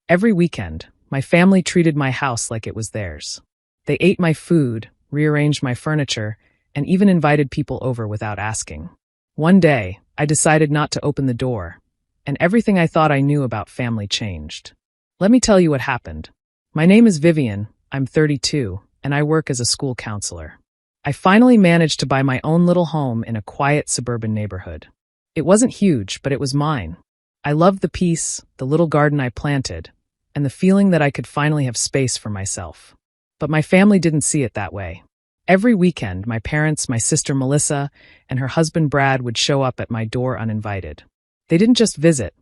Every weekend, my family treated my house like it was theirs. They ate my food, rearranged my furniture, and even invited people over without asking. One day, I decided not to open the door, and everything I thought I knew about family changed. Let me tell you what happened. My name is Vivian, I'm 32, and I work as a school counselor. I finally managed to buy my own little home in a quiet suburban neighborhood. It wasn't huge, but it was mine. I loved the peace, the little garden I planted, and the feeling that I could finally have space for myself. But my family didn't see it that way. Every weekend, my parents, my sister Melissa, and her husband Brad would show up at my door uninvited. They didn't just visit,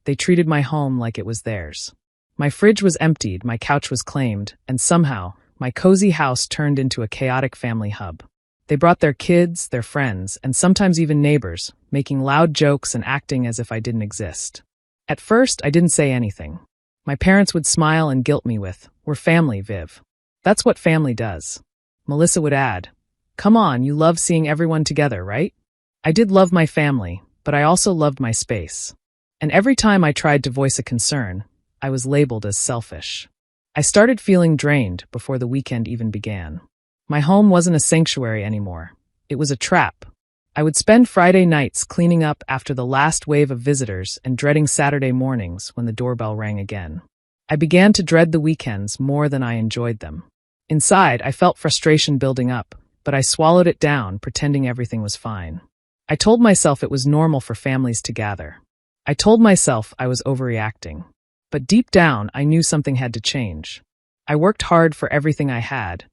they treated my home like it was theirs. My fridge was emptied, my couch was claimed, and somehow, my cozy house turned into a chaotic family hub. They brought their kids, their friends, and sometimes even neighbors, making loud jokes and acting as if I didn't exist. At first, I didn't say anything. My parents would smile and guilt me with, "We're family, Viv. That's what family does." Melissa would add, "Come on, you love seeing everyone together, right?" I did love my family, but I also loved my space. And every time I tried to voice a concern, I was labeled as selfish. I started feeling drained before the weekend even began. My home wasn't a sanctuary anymore. It was a trap. I would spend Friday nights cleaning up after the last wave of visitors and dreading Saturday mornings when the doorbell rang again. I began to dread the weekends more than I enjoyed them. Inside, I felt frustration building up, but I swallowed it down, pretending everything was fine. I told myself it was normal for families to gather. I told myself I was overreacting. But deep down, I knew something had to change. I worked hard for everything I had,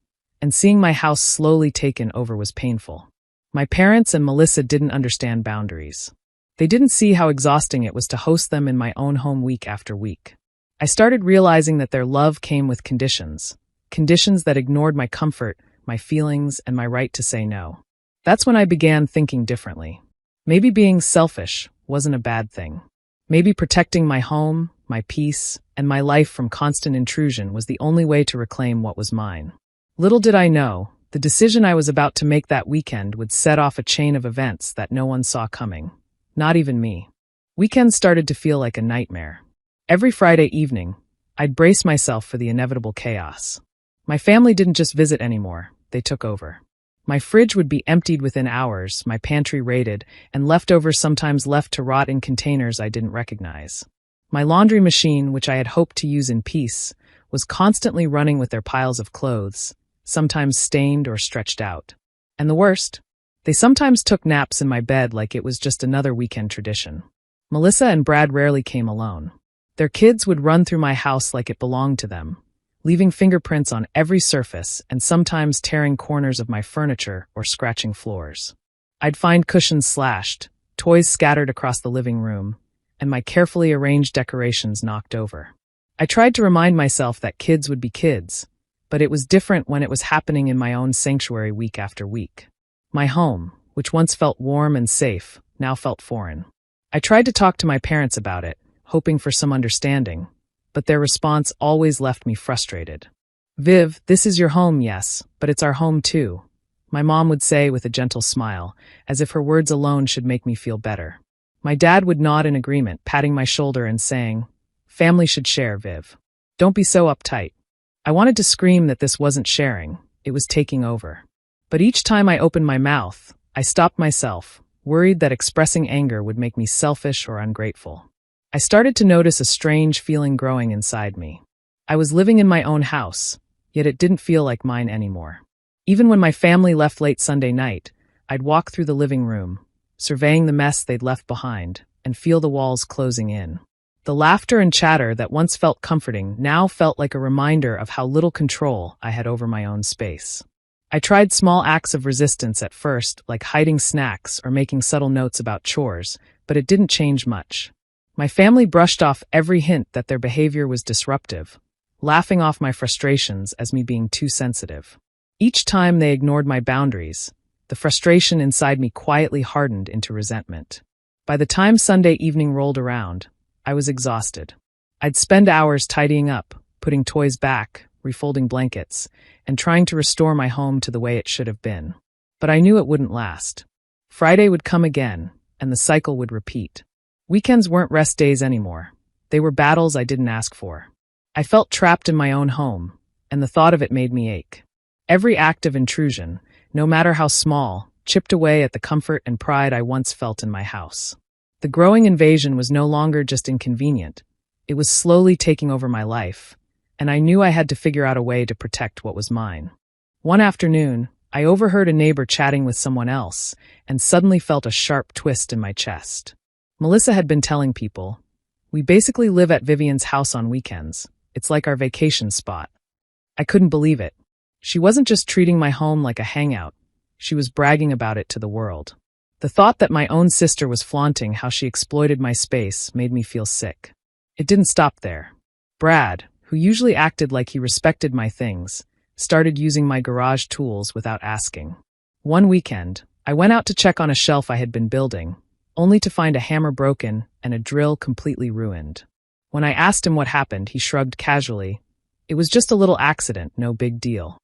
and seeing my house slowly taken over was painful. My parents and Melissa didn't understand boundaries. They didn't see how exhausting it was to host them in my own home week after week. I started realizing that their love came with conditions that ignored my comfort, my feelings, and my right to say no. That's when I began thinking differently. Maybe being selfish wasn't a bad thing. Maybe protecting my home, my peace, and my life from constant intrusion was the only way to reclaim what was mine. Little did I know, the decision I was about to make that weekend would set off a chain of events that no one saw coming. Not even me. Weekends started to feel like a nightmare. Every Friday evening, I'd brace myself for the inevitable chaos. My family didn't just visit anymore, they took over. My fridge would be emptied within hours, my pantry raided, and leftovers sometimes left to rot in containers I didn't recognize. My laundry machine, which I had hoped to use in peace, was constantly running with their piles of clothes, sometimes stained or stretched out. And the worst? They sometimes took naps in my bed like it was just another weekend tradition. Melissa and Brad rarely came alone. Their kids would run through my house like it belonged to them, leaving fingerprints on every surface and sometimes tearing corners of my furniture or scratching floors. I'd find cushions slashed, toys scattered across the living room, and my carefully arranged decorations knocked over. I tried to remind myself that kids would be kids, but it was different when it was happening in my own sanctuary week after week. My home, which once felt warm and safe, now felt foreign. I tried to talk to my parents about it, hoping for some understanding, but their response always left me frustrated. "Viv, this is your home, yes, but it's our home too," my mom would say with a gentle smile, as if her words alone should make me feel better. My dad would nod in agreement, patting my shoulder and saying, "Family should share, Viv. Don't be so uptight." I wanted to scream that this wasn't sharing, it was taking over. But each time I opened my mouth, I stopped myself, worried that expressing anger would make me selfish or ungrateful. I started to notice a strange feeling growing inside me. I was living in my own house, yet it didn't feel like mine anymore. Even when my family left late Sunday night, I'd walk through the living room, surveying the mess they'd left behind, and feel the walls closing in. The laughter and chatter that once felt comforting now felt like a reminder of how little control I had over my own space. I tried small acts of resistance at first, like hiding snacks or making subtle notes about chores, but it didn't change much. My family brushed off every hint that their behavior was disruptive, laughing off my frustrations as me being too sensitive. Each time they ignored my boundaries, the frustration inside me quietly hardened into resentment. By the time Sunday evening rolled around, I was exhausted. I'd spend hours tidying up, putting toys back, refolding blankets, and trying to restore my home to the way it should have been. But I knew it wouldn't last. Friday would come again, and the cycle would repeat. Weekends weren't rest days anymore. They were battles I didn't ask for. I felt trapped in my own home, and the thought of it made me ache. Every act of intrusion, no matter how small, chipped away at the comfort and pride I once felt in my house. The growing invasion was no longer just inconvenient. It was slowly taking over my life, and I knew I had to figure out a way to protect what was mine. One afternoon, I overheard a neighbor chatting with someone else, and suddenly felt a sharp twist in my chest. Melissa had been telling people, "We basically live at Vivian's house on weekends. It's like our vacation spot." I couldn't believe it. She wasn't just treating my home like a hangout. She was bragging about it to the world. The thought that my own sister was flaunting how she exploited my space made me feel sick. It didn't stop there. Brad, who usually acted like he respected my things, started using my garage tools without asking. One weekend, I went out to check on a shelf I had been building, only to find a hammer broken and a drill completely ruined. When I asked him what happened, he shrugged casually. It was just a little accident, no big deal.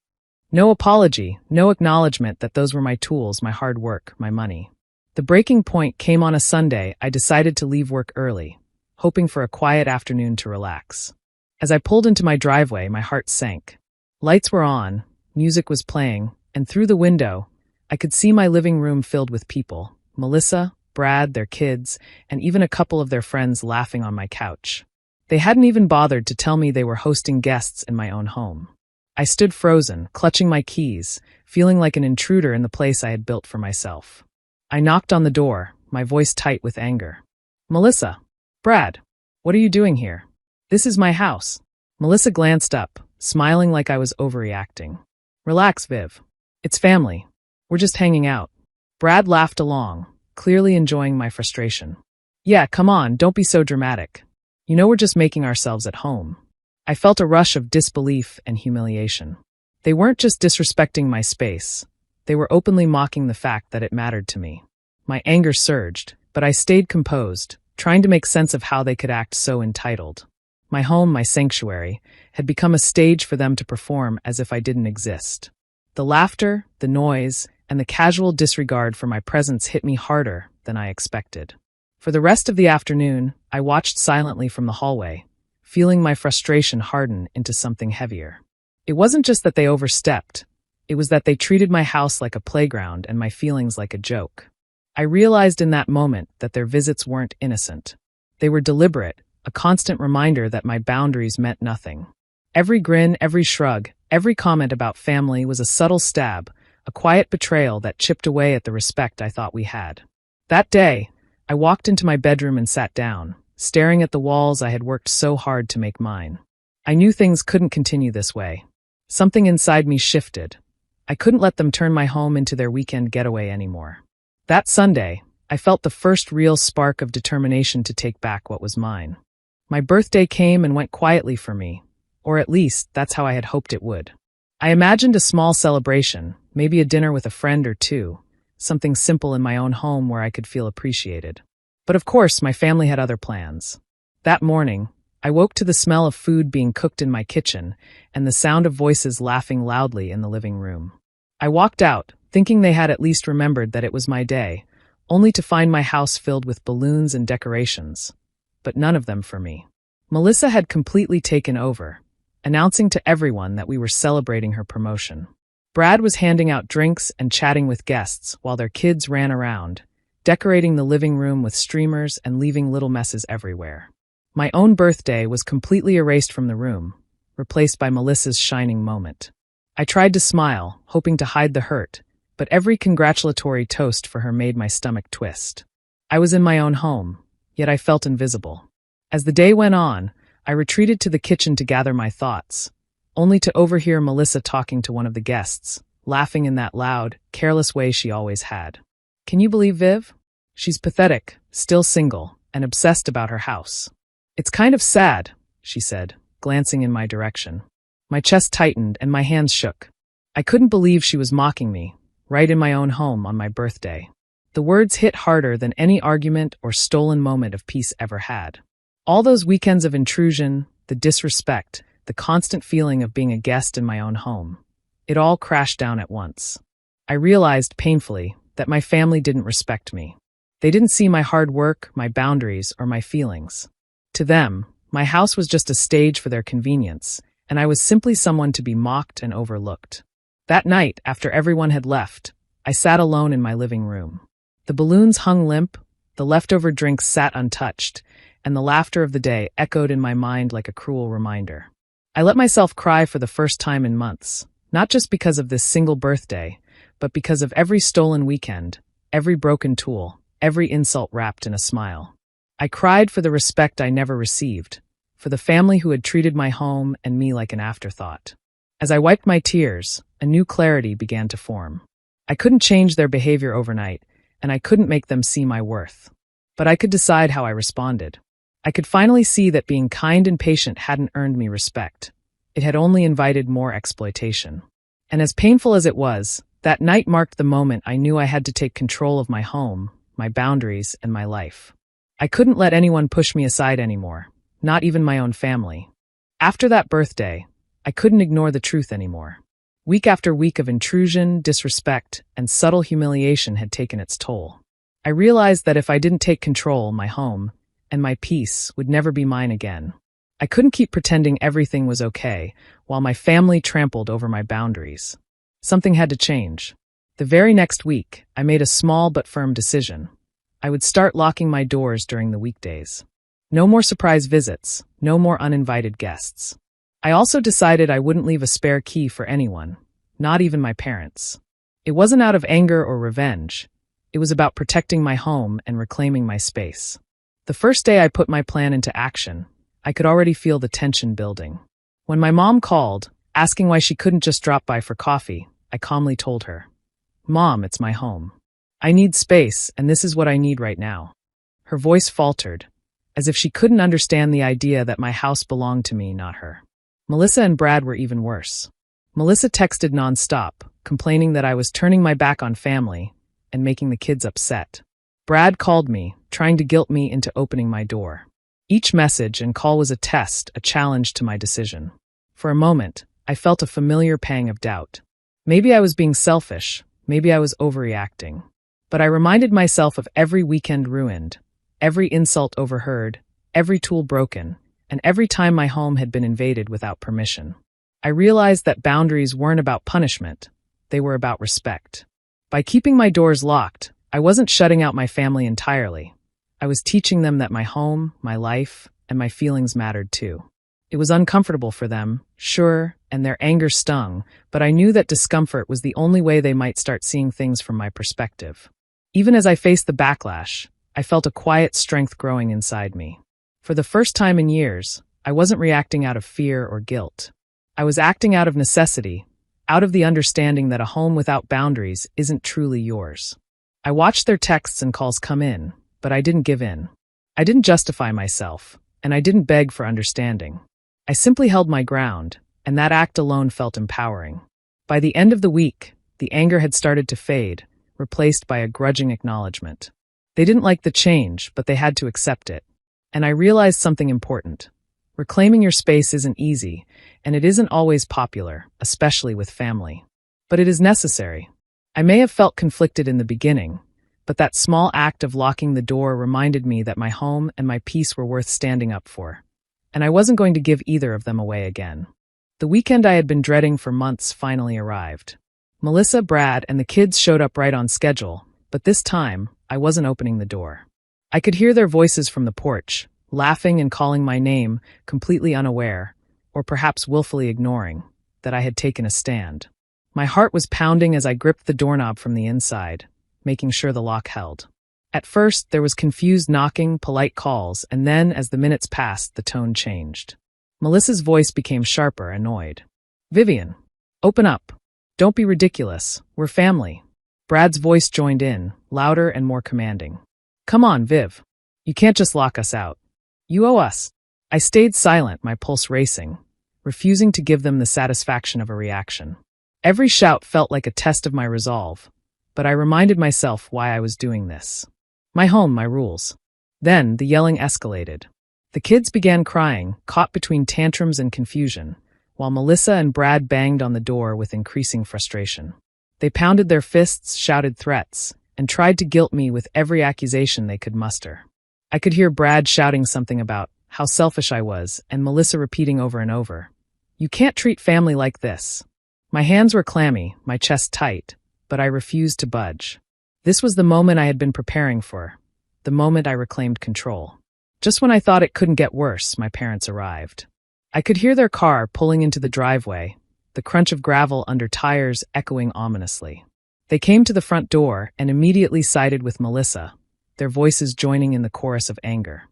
No apology, no acknowledgement that those were my tools, my hard work, my money. The breaking point came on a Sunday. I decided to leave work early, hoping for a quiet afternoon to relax. As I pulled into my driveway, my heart sank. Lights were on, music was playing, and through the window, I could see my living room filled with people. Melissa, Brad, their kids, and even a couple of their friends laughing on my couch. They hadn't even bothered to tell me they were hosting guests in my own home. I stood frozen, clutching my keys, feeling like an intruder in the place I had built for myself. I knocked on the door, my voice tight with anger. "Melissa, Brad, what are you doing here? This is my house." Melissa glanced up, smiling like I was overreacting. "Relax, Viv. It's family. We're just hanging out." Brad laughed along, clearly enjoying my frustration. "Yeah, come on, don't be so dramatic. You know we're just making ourselves at home." I felt a rush of disbelief and humiliation. They weren't just disrespecting my space. They were openly mocking the fact that it mattered to me. My anger surged, but I stayed composed, trying to make sense of how they could act so entitled. My home, my sanctuary, had become a stage for them to perform as if I didn't exist. The laughter, the noise, and the casual disregard for my presence hit me harder than I expected. For the rest of the afternoon, I watched silently from the hallway, feeling my frustration harden into something heavier. It wasn't just that they overstepped. It was that they treated my house like a playground and my feelings like a joke. I realized in that moment that their visits weren't innocent. They were deliberate, a constant reminder that my boundaries meant nothing. Every grin, every shrug, every comment about family was a subtle stab, a quiet betrayal that chipped away at the respect I thought we had. That day, I walked into my bedroom and sat down, staring at the walls I had worked so hard to make mine. I knew things couldn't continue this way. Something inside me shifted. I couldn't let them turn my home into their weekend getaway anymore. That Sunday, I felt the first real spark of determination to take back what was mine. My birthday came and went quietly for me, or at least that's how I had hoped it would. I imagined a small celebration, maybe a dinner with a friend or two, something simple in my own home where I could feel appreciated. But of course, my family had other plans. That morning, I woke to the smell of food being cooked in my kitchen and the sound of voices laughing loudly in the living room. I walked out, thinking they had at least remembered that it was my day, only to find my house filled with balloons and decorations. But none of them for me. Melissa had completely taken over, announcing to everyone that we were celebrating her promotion. Brad was handing out drinks and chatting with guests while their kids ran around, decorating the living room with streamers and leaving little messes everywhere. My own birthday was completely erased from the room, replaced by Melissa's shining moment. I tried to smile, hoping to hide the hurt, but every congratulatory toast for her made my stomach twist. I was in my own home, yet I felt invisible. As the day went on, I retreated to the kitchen to gather my thoughts, only to overhear Melissa talking to one of the guests, laughing in that loud, careless way she always had. "Can you believe Viv? She's pathetic, still single, and obsessed about her house. It's kind of sad," she said, glancing in my direction. My chest tightened and my hands shook. I couldn't believe she was mocking me, right in my own home on my birthday. The words hit harder than any argument or stolen moment of peace ever had. All those weekends of intrusion, the disrespect, the constant feeling of being a guest in my own home. It all crashed down at once. I realized painfully that my family didn't respect me. They didn't see my hard work, my boundaries, or my feelings. To them, My house was just a stage for their convenience, and I was simply someone to be mocked and overlooked. That night, after everyone had left, I sat alone in my living room. The balloons hung limp, the leftover drinks sat untouched, and the laughter of the day echoed in my mind like a cruel reminder. I let myself cry for the first time in months, not just because of this single birthday, but because of every stolen weekend, every broken tool, every insult wrapped in a smile. I cried for the respect I never received, for the family who had treated my home and me like an afterthought. As I wiped my tears, a new clarity began to form. I couldn't change their behavior overnight, and I couldn't make them see my worth. But I could decide how I responded. I could finally see that being kind and patient hadn't earned me respect. It had only invited more exploitation. And as painful as it was, that night marked the moment I knew I had to take control of my home, my boundaries, and my life. I couldn't let anyone push me aside anymore, not even my own family. After that birthday, I couldn't ignore the truth anymore. Week after week of intrusion, disrespect, and subtle humiliation had taken its toll. I realized that if I didn't take control, my home and my peace would never be mine again. I couldn't keep pretending everything was okay while my family trampled over my boundaries. Something had to change. The very next week, I made a small but firm decision. I would start locking my doors during the weekdays. No more surprise visits, no more uninvited guests. I also decided I wouldn't leave a spare key for anyone, not even my parents. It wasn't out of anger or revenge. It was about protecting my home and reclaiming my space. The first day I put my plan into action, I could already feel the tension building. When my mom called, asking why she couldn't just drop by for coffee, I calmly told her, "Mom, it's my home. I need space, and this is what I need right now." Her voice faltered, as if she couldn't understand the idea that my house belonged to me, not her. Melissa and Brad were even worse. Melissa texted nonstop, complaining that I was turning my back on family and making the kids upset. Brad called me, trying to guilt me into opening my door. Each message and call was a test, a challenge to my decision. For a moment, I felt a familiar pang of doubt. Maybe I was being selfish, maybe I was overreacting. But I reminded myself of every weekend ruined, every insult overheard, every tool broken, and every time my home had been invaded without permission. I realized that boundaries weren't about punishment, they were about respect. By keeping my doors locked, I wasn't shutting out my family entirely. I was teaching them that my home, my life, and my feelings mattered too. It was uncomfortable for them, sure, and their anger stung, but I knew that discomfort was the only way they might start seeing things from my perspective. Even as I faced the backlash, I felt a quiet strength growing inside me. For the first time in years, I wasn't reacting out of fear or guilt. I was acting out of necessity, out of the understanding that a home without boundaries isn't truly yours. I watched their texts and calls come in, but I didn't give in. I didn't justify myself, and I didn't beg for understanding. I simply held my ground, and that act alone felt empowering. By the end of the week, the anger had started to fade, replaced by a grudging acknowledgement. They didn't like the change, but they had to accept it. And I realized something important. Reclaiming your space isn't easy, and it isn't always popular, especially with family. But it is necessary. I may have felt conflicted in the beginning, but that small act of locking the door reminded me that my home and my peace were worth standing up for. And I wasn't going to give either of them away again. The weekend I had been dreading for months finally arrived. Melissa, Brad, and the kids showed up right on schedule, but this time, I wasn't opening the door. I could hear their voices from the porch, laughing and calling my name, completely unaware, or perhaps willfully ignoring, that I had taken a stand. My heart was pounding as I gripped the doorknob from the inside, making sure the lock held. At first, there was confused knocking, polite calls, and then, as the minutes passed, the tone changed. Melissa's voice became sharper, annoyed. "Vivian, open up. Don't be ridiculous. We're family." Brad's voice joined in, louder and more commanding. "Come on, Viv. You can't just lock us out. You owe us." I stayed silent, my pulse racing, refusing to give them the satisfaction of a reaction. Every shout felt like a test of my resolve, but I reminded myself why I was doing this. My home, my rules. Then the yelling escalated. The kids began crying, caught between tantrums and confusion, while Melissa and Brad banged on the door with increasing frustration. They pounded their fists, shouted threats, and tried to guilt me with every accusation they could muster. I could hear Brad shouting something about, how selfish I was, and Melissa repeating over and over, "You can't treat family like this." My hands were clammy, my chest tight, but I refused to budge. This was the moment I had been preparing for, the moment I reclaimed control. Just when I thought it couldn't get worse, my parents arrived. I could hear their car pulling into the driveway, the crunch of gravel under tires echoing ominously. They came to the front door and immediately sided with Melissa, their voices joining in the chorus of anger.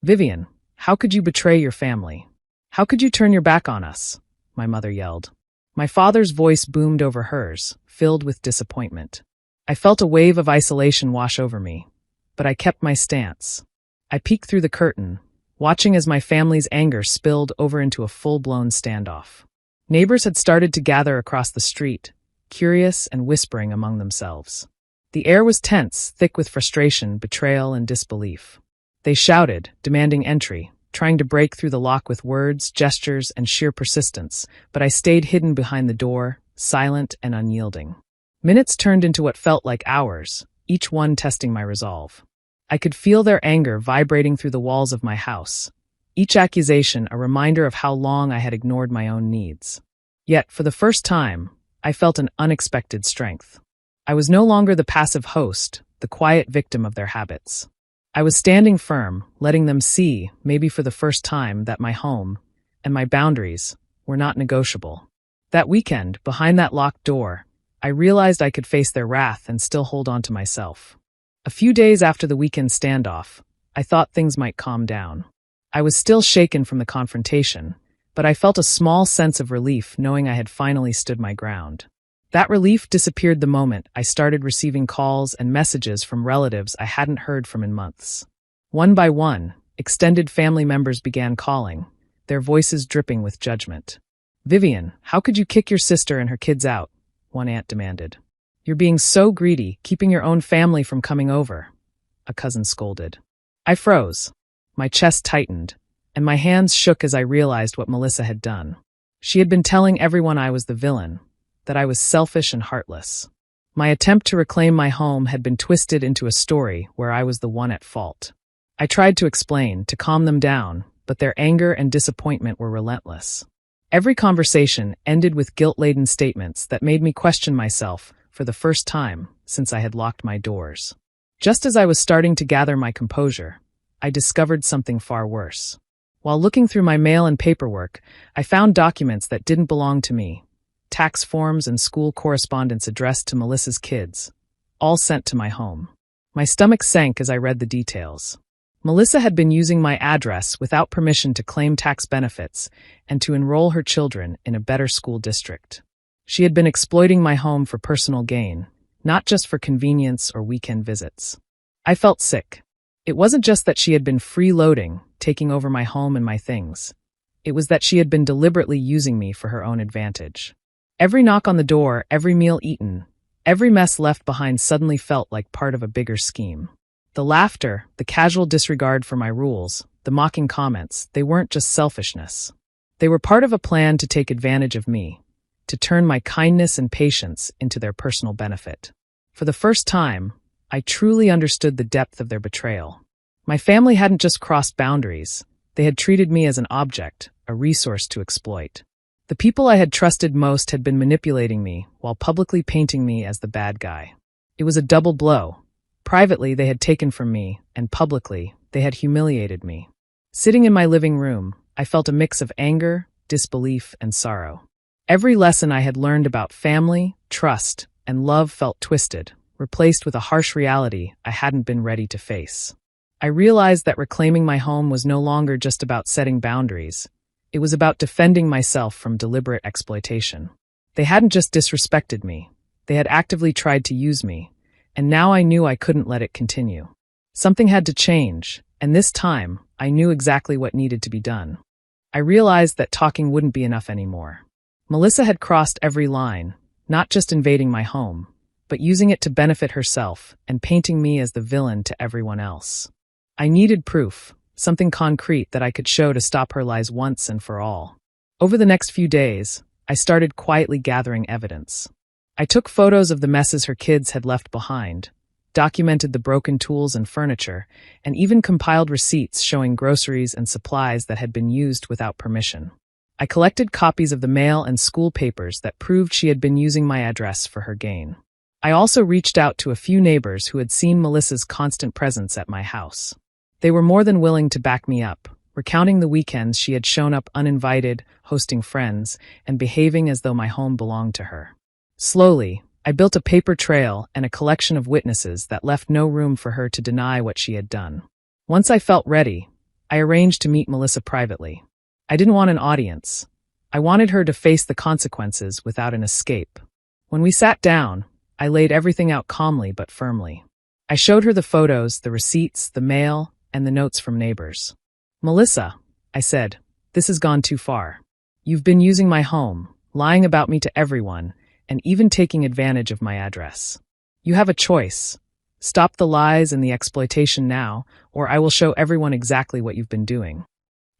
"Vivian, how could you betray your family? How could you turn your back on us?" my mother yelled. My father's voice boomed over hers, filled with disappointment. I felt a wave of isolation wash over me, but I kept my stance. I peeked through the curtain, watching as my family's anger spilled over into a full-blown standoff. Neighbors had started to gather across the street, curious and whispering among themselves. The air was tense, thick with frustration, betrayal, and disbelief. They shouted, demanding entry, trying to break through the lock with words, gestures, and sheer persistence, but I stayed hidden behind the door, silent and unyielding. Minutes turned into what felt like hours, each one testing my resolve. I could feel their anger vibrating through the walls of my house, each accusation a reminder of how long I had ignored my own needs. Yet, for the first time, I felt an unexpected strength. I was no longer the passive host, the quiet victim of their habits. I was standing firm, letting them see, maybe for the first time, that my home and my boundaries were not negotiable. That weekend, behind that locked door, I realized I could face their wrath and still hold on to myself. A few days after the weekend standoff, I thought things might calm down. I was still shaken from the confrontation, but I felt a small sense of relief knowing I had finally stood my ground. That relief disappeared the moment I started receiving calls and messages from relatives I hadn't heard from in months. One by one, extended family members began calling, their voices dripping with judgment. "Vivian, how could you kick your sister and her kids out?" one aunt demanded. "You're being so greedy, keeping your own family from coming over," a cousin scolded. I froze. My chest tightened, and my hands shook as I realized what Melissa had done. She had been telling everyone I was the villain, that I was selfish and heartless. My attempt to reclaim my home had been twisted into a story where I was the one at fault. I tried to explain, to calm them down, but their anger and disappointment were relentless. Every conversation ended with guilt-laden statements that made me question myself for the first time since I had locked my doors. Just as I was starting to gather my composure, I discovered something far worse. While looking through my mail and paperwork, I found documents that didn't belong to me. Tax forms and school correspondence addressed to Melissa's kids, all sent to my home. My stomach sank as I read the details. Melissa had been using my address without permission to claim tax benefits and to enroll her children in a better school district. She had been exploiting my home for personal gain, not just for convenience or weekend visits. I felt sick. It wasn't just that she had been freeloading, taking over my home and my things. It was that she had been deliberately using me for her own advantage. Every knock on the door, every meal eaten, every mess left behind suddenly felt like part of a bigger scheme. The laughter, the casual disregard for my rules, the mocking comments, they weren't just selfishness. They were part of a plan to take advantage of me, to turn my kindness and patience into their personal benefit. For the first time, I truly understood the depth of their betrayal. My family hadn't just crossed boundaries, they had treated me as an object, a resource to exploit. The people I had trusted most had been manipulating me while publicly painting me as the bad guy. It was a double blow. Privately, they had taken from me, and publicly, they had humiliated me. Sitting in my living room, I felt a mix of anger, disbelief, and sorrow. Every lesson I had learned about family, trust, and love felt twisted, replaced with a harsh reality I hadn't been ready to face. I realized that reclaiming my home was no longer just about setting boundaries. It was about defending myself from deliberate exploitation. They hadn't just disrespected me. They had actively tried to use me, and now I knew I couldn't let it continue. Something had to change, and this time, I knew exactly what needed to be done. I realized that talking wouldn't be enough anymore. Melissa had crossed every line, not just invading my home, but using it to benefit herself and painting me as the villain to everyone else. I needed proof, something concrete that I could show to stop her lies once and for all. Over the next few days, I started quietly gathering evidence. I took photos of the messes her kids had left behind, documented the broken tools and furniture, and even compiled receipts showing groceries and supplies that had been used without permission. I collected copies of the mail and school papers that proved she had been using my address for her gain. I also reached out to a few neighbors who had seen Melissa's constant presence at my house. They were more than willing to back me up, recounting the weekends she had shown up uninvited, hosting friends, and behaving as though my home belonged to her. Slowly, I built a paper trail and a collection of witnesses that left no room for her to deny what she had done. Once I felt ready, I arranged to meet Melissa privately. I didn't want an audience. I wanted her to face the consequences without an escape. When we sat down, I laid everything out calmly but firmly. I showed her the photos, the receipts, the mail, and the notes from neighbors. "Melissa," I said, "this has gone too far. You've been using my home, lying about me to everyone, and even taking advantage of my address. You have a choice. Stop the lies and the exploitation now, or I will show everyone exactly what you've been doing."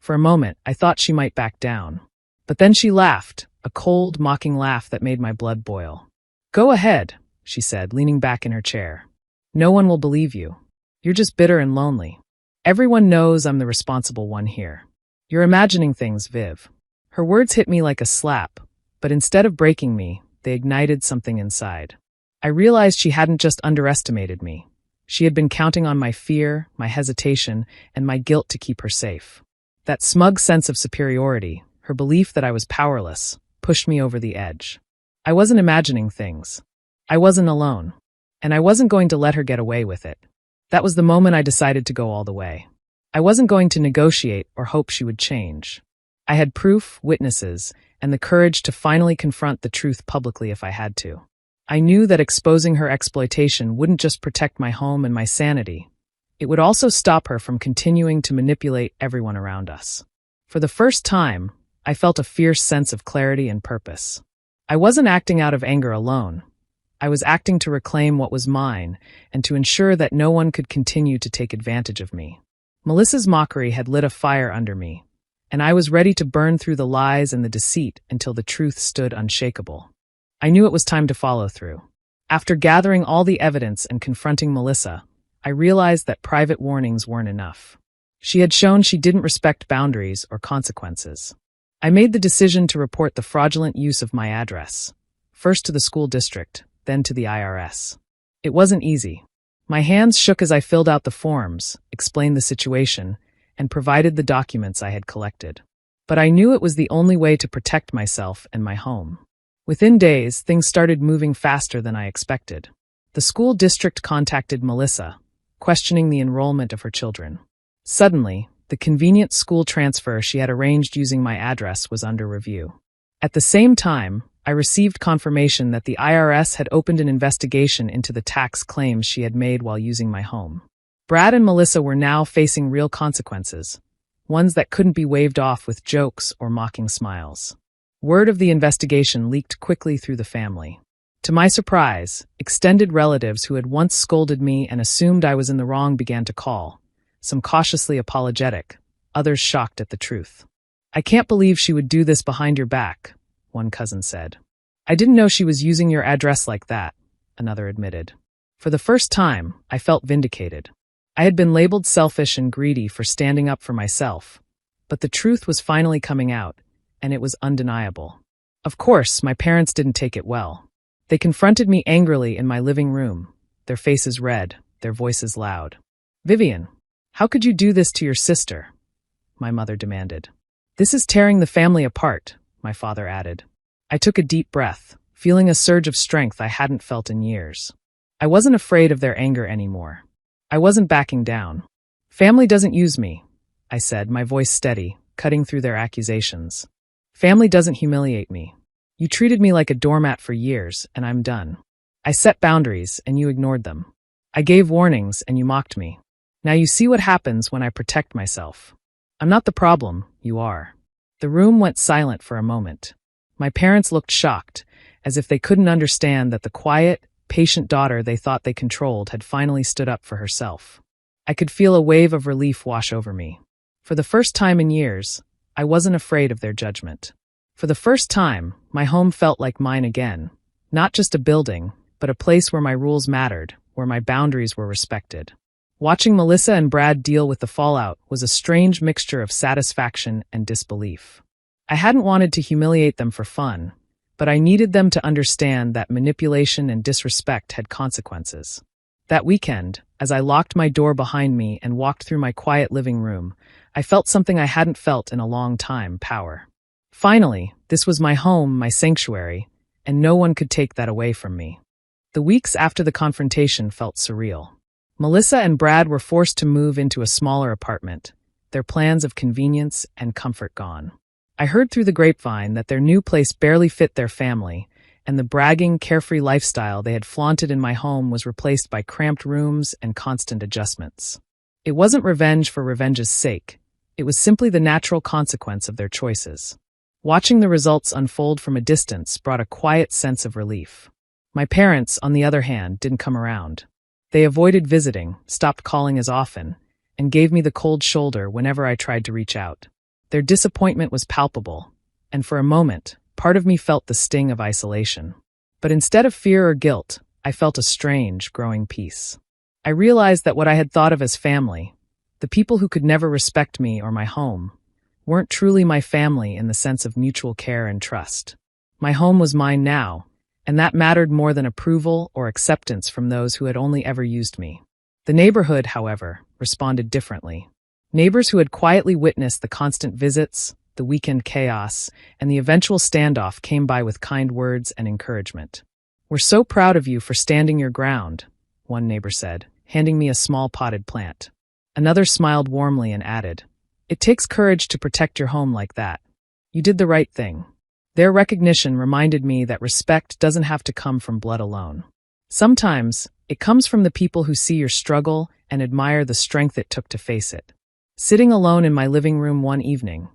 For a moment, I thought she might back down. But then she laughed, a cold, mocking laugh that made my blood boil. "Go ahead," she said, leaning back in her chair. "No one will believe you. You're just bitter and lonely. Everyone knows I'm the responsible one here. You're imagining things, Viv." Her words hit me like a slap, but instead of breaking me, they ignited something inside. I realized she hadn't just underestimated me. She had been counting on my fear, my hesitation, and my guilt to keep her safe. That smug sense of superiority, her belief that I was powerless, pushed me over the edge. I wasn't imagining things. I wasn't alone. And I wasn't going to let her get away with it. That was the moment I decided to go all the way. I wasn't going to negotiate or hope she would change. I had proof, witnesses, and the courage to finally confront the truth publicly if I had to. I knew that exposing her exploitation wouldn't just protect my home and my sanity. It would also stop her from continuing to manipulate everyone around us. For the first time, I felt a fierce sense of clarity and purpose. I wasn't acting out of anger alone. I was acting to reclaim what was mine and to ensure that no one could continue to take advantage of me. Melissa's mockery had lit a fire under me, and I was ready to burn through the lies and the deceit until the truth stood unshakable. I knew it was time to follow through. After gathering all the evidence and confronting Melissa, I realized that private warnings weren't enough. She had shown she didn't respect boundaries or consequences. I made the decision to report the fraudulent use of my address, first to the school district, then to the IRS. It wasn't easy. My hands shook as I filled out the forms, explained the situation, and provided the documents I had collected. But I knew it was the only way to protect myself and my home. Within days, things started moving faster than I expected. The school district contacted Melissa, questioning the enrollment of her children. Suddenly, the convenient school transfer she had arranged using my address was under review. At the same time, I received confirmation that the IRS had opened an investigation into the tax claims she had made while using my home. Brad and Melissa were now facing real consequences, ones that couldn't be waved off with jokes or mocking smiles. Word of the investigation leaked quickly through the family. To my surprise, extended relatives who had once scolded me and assumed I was in the wrong began to call, some cautiously apologetic, others shocked at the truth. "I can't believe she would do this behind your back," one cousin said. "I didn't know she was using your address like that," another admitted. For the first time, I felt vindicated. I had been labeled selfish and greedy for standing up for myself, but the truth was finally coming out, and it was undeniable. Of course, my parents didn't take it well. They confronted me angrily in my living room, their faces red, their voices loud. "Vivian, how could you do this to your sister?" my mother demanded. "This is tearing the family apart," my father added. I took a deep breath, feeling a surge of strength I hadn't felt in years. I wasn't afraid of their anger anymore. I wasn't backing down. "Family doesn't use me," I said, my voice steady, cutting through their accusations. "Family doesn't humiliate me. You treated me like a doormat for years, and I'm done. I set boundaries, and you ignored them. I gave warnings, and you mocked me. Now you see what happens when I protect myself. I'm not the problem, you are." The room went silent for a moment. My parents looked shocked, as if they couldn't understand that the quiet, patient daughter they thought they controlled had finally stood up for herself. I could feel a wave of relief wash over me. For the first time in years, I wasn't afraid of their judgment. For the first time, my home felt like mine again, not just a building, but a place where my rules mattered, where my boundaries were respected. Watching Melissa and Brad deal with the fallout was a strange mixture of satisfaction and disbelief. I hadn't wanted to humiliate them for fun, but I needed them to understand that manipulation and disrespect had consequences. That weekend, as I locked my door behind me and walked through my quiet living room, I felt something I hadn't felt in a long time: power. Finally, this was my home, my sanctuary, and no one could take that away from me. The weeks after the confrontation felt surreal. Melissa and Brad were forced to move into a smaller apartment, their plans of convenience and comfort gone. I heard through the grapevine that their new place barely fit their family, and the bragging, carefree lifestyle they had flaunted in my home was replaced by cramped rooms and constant adjustments. It wasn't revenge for revenge's sake. It was simply the natural consequence of their choices. Watching the results unfold from a distance brought a quiet sense of relief. My parents, on the other hand, didn't come around. They avoided visiting, stopped calling as often, and gave me the cold shoulder whenever I tried to reach out. Their disappointment was palpable, and for a moment, part of me felt the sting of isolation. But instead of fear or guilt, I felt a strange, growing peace. I realized that what I had thought of as family, the people who could never respect me or my home, weren't truly my family in the sense of mutual care and trust. My home was mine now, and that mattered more than approval or acceptance from those who had only ever used me. The neighborhood, however, responded differently. Neighbors who had quietly witnessed the constant visits, the weekend chaos, and the eventual standoff came by with kind words and encouragement. "We're so proud of you for standing your ground," one neighbor said, handing me a small potted plant. Another smiled warmly and added, "It takes courage to protect your home like that. You did the right thing." Their recognition reminded me that respect doesn't have to come from blood alone. Sometimes, it comes from the people who see your struggle and admire the strength it took to face it. Sitting alone in my living room one evening,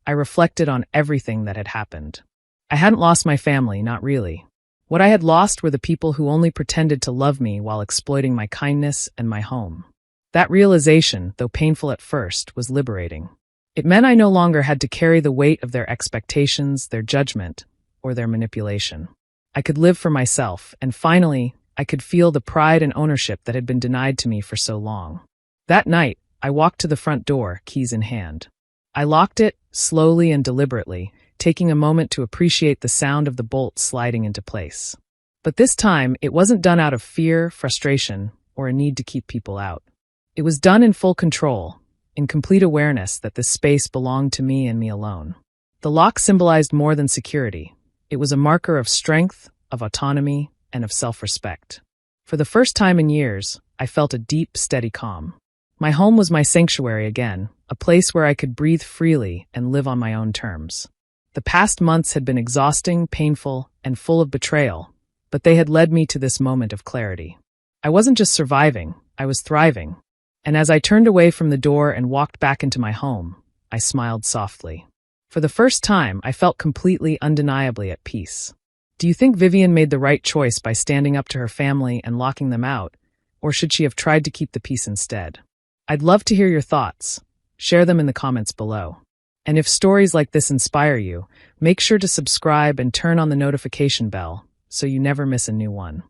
I reflected on everything that had happened. I hadn't lost my family, not really. What I had lost were the people who only pretended to love me while exploiting my kindness and my home. That realization, though painful at first, was liberating. It meant I no longer had to carry the weight of their expectations, their judgment, or their manipulation. I could live for myself, and finally, I could feel the pride and ownership that had been denied to me for so long. That night, I walked to the front door, keys in hand. I locked it, slowly and deliberately, taking a moment to appreciate the sound of the bolt sliding into place. But this time, it wasn't done out of fear, frustration, or a need to keep people out. It was done in full control, in complete awareness that this space belonged to me and me alone. The lock symbolized more than security. It was a marker of strength, of autonomy, and of self-respect. For the first time in years, I felt a deep, steady calm. My home was my sanctuary again, a place where I could breathe freely and live on my own terms. The past months had been exhausting, painful, and full of betrayal, but they had led me to this moment of clarity. I wasn't just surviving, I was thriving. And as I turned away from the door and walked back into my home, I smiled softly. For the first time, I felt completely, undeniably at peace. Do you think Vivian made the right choice by standing up to her family and locking them out, or should she have tried to keep the peace instead? I'd love to hear your thoughts. Share them in the comments below. And if stories like this inspire you, make sure to subscribe and turn on the notification bell so you never miss a new one.